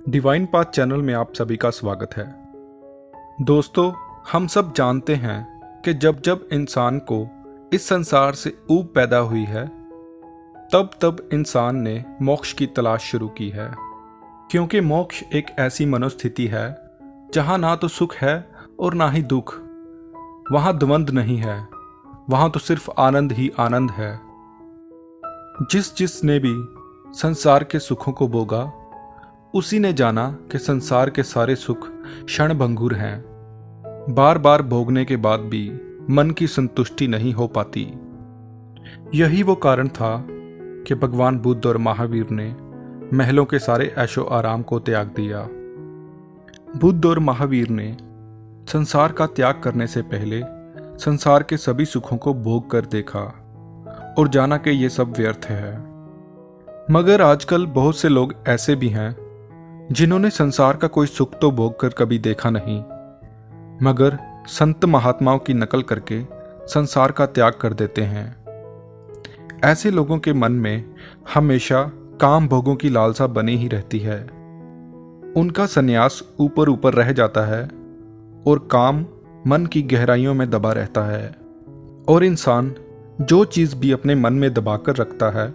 Divine path channel में आप सभी का स्वागत है। दोस्तों, हम सब जानते हैं कि जब जब इंसान को इस संसार से ऊब पैदा हुई है, तब तब इंसान ने मोक्ष की तलाश शुरू की है। क्योंकि मोक्ष एक ऐसी मनोस्थिति है जहाँ ना तो सुख है और ना ही दुख। वहाँ द्वंद नहीं है, वहाँ तो सिर्फ आनंद ही आनंद है। जिसने भी संसार के सुखों को भोगा, उसी ने जाना कि संसार के सारे सुख क्षणभंगुर हैं। बार बार भोगने के बाद भी मन की संतुष्टि नहीं हो पाती। यही वो कारण था कि भगवान बुद्ध और महावीर ने महलों के सारे ऐशो आराम को त्याग दिया। बुद्ध और महावीर ने संसार का त्याग करने से पहले संसार के सभी सुखों को भोग कर देखा और जाना कि ये सब व्यर्थ है। मगर आजकल बहुत से लोग ऐसे भी हैं जिन्होंने संसार का कोई सुख तो भोग कर कभी देखा नहीं, मगर संत महात्माओं की नकल करके संसार का त्याग कर देते हैं। ऐसे लोगों के मन में हमेशा काम भोगों की लालसा बनी ही रहती है। उनका संन्यास ऊपर ऊपर रह जाता है और काम मन की गहराइयों में दबा रहता है। और इंसान जो चीज़ भी अपने मन में दबाकर रखता है,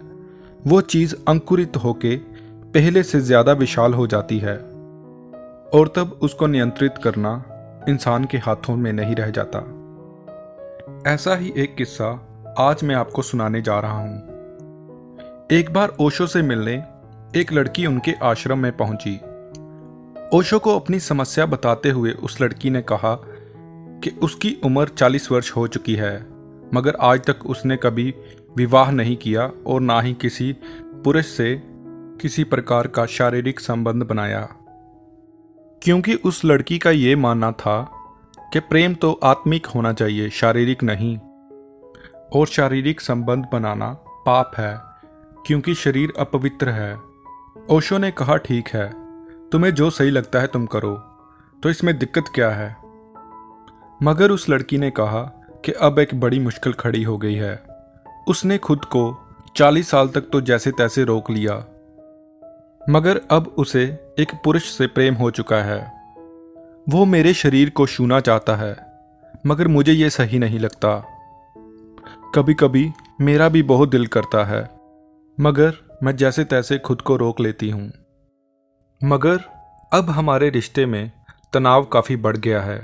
वो चीज़ अंकुरित होके पहले से ज़्यादा विशाल हो जाती है और तब उसको नियंत्रित करना इंसान के हाथों में नहीं रह जाता। ऐसा ही एक किस्सा आज मैं आपको सुनाने जा रहा हूँ। एक बार ओशो से मिलने एक लड़की उनके आश्रम में पहुंची। ओशो को अपनी समस्या बताते हुए उस लड़की ने कहा कि उसकी उम्र 40 वर्ष हो चुकी है, मगर आज तक उसने कभी विवाह नहीं किया और ना ही किसी पुरुष से किसी प्रकार का शारीरिक संबंध बनाया। क्योंकि उस लड़की का ये मानना था कि प्रेम तो आत्मिक होना चाहिए, शारीरिक नहीं, और शारीरिक संबंध बनाना पाप है क्योंकि शरीर अपवित्र है। ओशो ने कहा, ठीक है, तुम्हें जो सही लगता है तुम करो, तो इसमें दिक्कत क्या है। मगर उस लड़की ने कहा कि अब एक बड़ी मुश्किल खड़ी हो गई है। उसने खुद को 40 साल तक तो जैसे तैसे रोक लिया, मगर अब उसे एक पुरुष से प्रेम हो चुका है। वो मेरे शरीर को छूना चाहता है, मगर मुझे ये सही नहीं लगता। कभी कभी मेरा भी बहुत दिल करता है, मगर मैं जैसे तैसे खुद को रोक लेती हूँ। मगर अब हमारे रिश्ते में तनाव काफ़ी बढ़ गया है।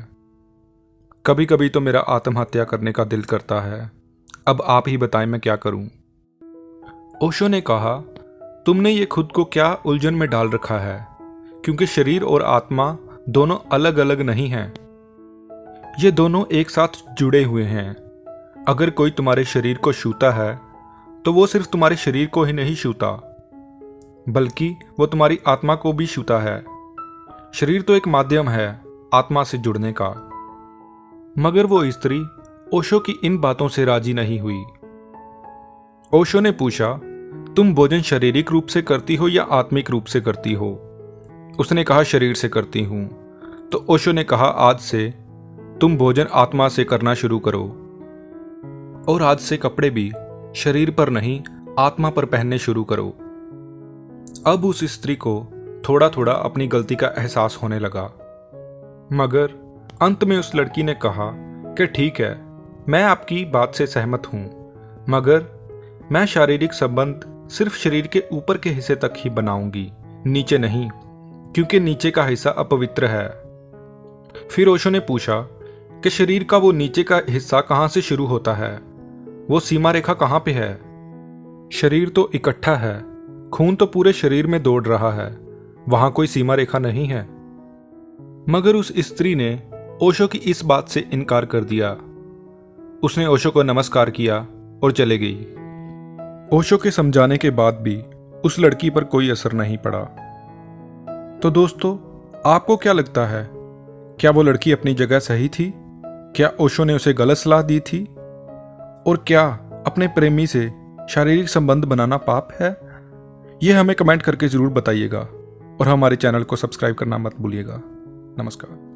कभी कभी तो मेरा आत्महत्या करने का दिल करता है। अब आप ही बताएं मैं क्या करूं। ओशो ने कहा, तुमने ये खुद को क्या उलझन में डाल रखा है, क्योंकि शरीर और आत्मा दोनों अलग अलग नहीं हैं। ये दोनों एक साथ जुड़े हुए हैं। अगर कोई तुम्हारे शरीर को छूता है तो वो सिर्फ तुम्हारे शरीर को ही नहीं छूता, बल्कि वो तुम्हारी आत्मा को भी छूता है। शरीर तो एक माध्यम है आत्मा से जुड़ने का। मगर वो स्त्री ओशो की इन बातों से राजी नहीं हुई। ओशो ने पूछा, तुम भोजन शारीरिक रूप से करती हो या आत्मिक रूप से करती हो। उसने कहा, शरीर से करती हूं। तो ओशो ने कहा, आज से तुम भोजन आत्मा से करना शुरू करो, और आज से कपड़े भी शरीर पर नहीं आत्मा पर पहनने शुरू करो। अब उस स्त्री को थोड़ा थोड़ा अपनी गलती का एहसास होने लगा। मगर अंत में उस लड़की ने कहा कि ठीक है, मैं आपकी बात से सहमत हूं, मगर मैं शारीरिक संबंध सिर्फ शरीर के ऊपर के हिस्से तक ही बनाऊंगी, नीचे नहीं, क्योंकि नीचे का हिस्सा अपवित्र है। फिर ओशो ने पूछा कि शरीर का वो नीचे का हिस्सा कहां से शुरू होता है, वो सीमा रेखा कहां पे है। शरीर तो इकट्ठा है, खून तो पूरे शरीर में दौड़ रहा है, वहां कोई सीमा रेखा नहीं है। मगर उस स्त्री ने ओशो की इस बात से इनकार कर दिया। उसने ओशो को नमस्कार किया और चले गई। ओशो के समझाने के बाद भी उस लड़की पर कोई असर नहीं पड़ा। तो दोस्तों, आपको क्या लगता है, क्या वो लड़की अपनी जगह सही थी? क्या ओशो ने उसे गलत सलाह दी थी? और क्या अपने प्रेमी से शारीरिक संबंध बनाना पाप है? ये हमें कमेंट करके ज़रूर बताइएगा और हमारे चैनल को सब्सक्राइब करना मत भूलिएगा। नमस्कार।